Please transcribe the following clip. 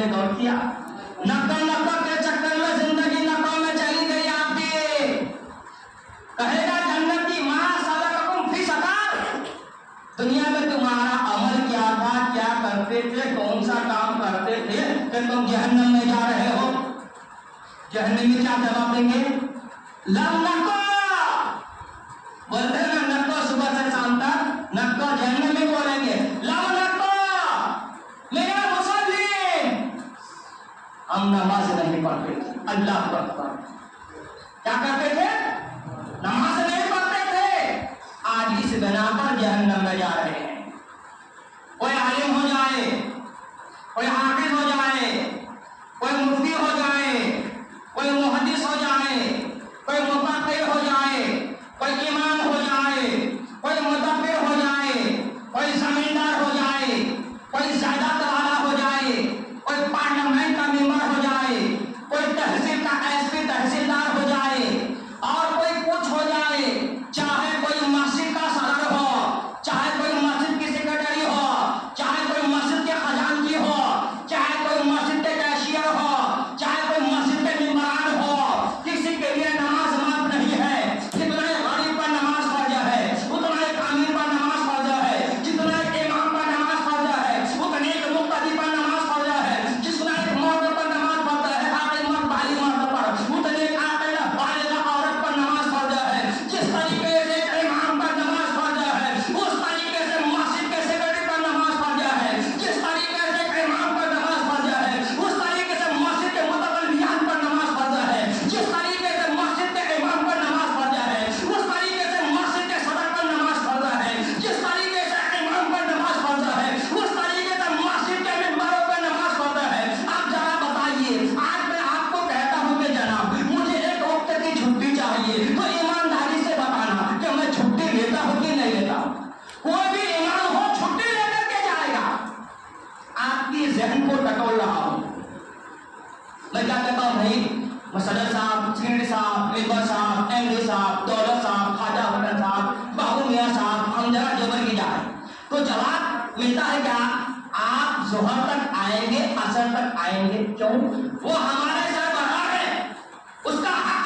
ने गौर किया? नक्का के चक्कर में जिंदगी नक्का में चली गई आपकी। कहेगा जन्नत की माँ सबकुम फी सकार, दुनिया में तुम्हारा अमल क्या था, क्या करते थे, कौन सा काम करते थे कि तुम जहन्नम में जा रहे हो? जहन्नमी क्या जवाब देंगे? लम नक्का, बोलते हैं ना नक्का सुबह से शाम तक, नक्का जहन्नम में बोलेंगे लम नक्का मेरा मुसल्लिम, हम नमाज नहीं पढ़ते थे। अल्लाह अकबर, क्या करते थे? नमाज नहीं पढ़ते थे। आज इस बिना पर जहन्नम में जा रहे हैं। कोई आलिम हो जाए, कोई हाफिज हो जाए, कोई मुफ्ती हो जाए, कोई मुहद्दिस हो जाए, कोई मुफक्किर हो जाए, कोई इमाम हो जाए, कोई मुदब्बिर हो जाए, कोई जमींदार हो जाए, कोई जायदाद वाला हो जाए, कोई पार्लियामेंट का मेंबर हो जाए, कोई तहसील का एसपी तहसीलदार हो जाए, और कोई कुछ हो जाए, चाहे कोई मस्जिद का सदर हो, चाहे कोई मस्जिद की सेक्रेटरी हो, चाहे कोई मस्जिद के खजानची हो, चाहे कोई मस्जिद के कैशियर हो, चाहे कोई मस्जिद के मेंबरान हो, किसी के लिए नमाज माफ नहीं है। जितना एक गरीब पर नमाज फर्ज है, उतना एक अमीर पर नमाज फर्ज है, जितना एक इमाम पर नमाज फर्ज है, उतने एक मुक्तदी पर नमाज फर्ज है, जितना एक मर्द पर नमाज फर्ज है, आखिर मर्द बाली मर्द पर, उतने एक आखिर बालिग औरत पर नमाज फर्ज है। जिस तरीके से एक इमाम पर नमाज फर्ज है, उस तरीके से मस्जिद के सेक्रेटरी पर नमाज फर्ज है। जिस तरीके से एक इमाम पर नमाज फर्ज है, उस तरीके से मस्जिद के मुतवल्लियान पर नमाज फर्ज है। जिस तरीके से मस्जिद के इमाम पर नमाज फर्ज है, उस तरीके से मस्जिद के सदर पर नमाज फर्ज है। जिस तरीके से इमाम पर नमाज फर्ज है, उस तरीके से मस्जिद के मेंबरों पर नमाज फर्ज है। आप जरा बताइए, आज मैं आपको कहता हूं कि जनाब मुझे एक वक्त की छुट्टी चाहिए, तो ईमानदारी से बताना कि मैं छुट्टी लेता हूं कि नहीं लेता हूं। कोई भी ईमान हो छुट्टी लेकर के जाएगा। आपकी जहन को टटोल रहा हूं मैं, क्या कहता हूं भाई, मैं सदर साहब, सेक्रेटरी साहब, मेंबर साहब, एमडी साहब, दौलत साहब, ख्वाजा हुसैन साहब, बाबू मियां साहब, हम जरा जोबर की जाए, तो जवाब मिलता है क्या? आप जोहर तक आएंगे, असर तक आएंगे। क्यों? वो हमारे सरबराह है, उसका हक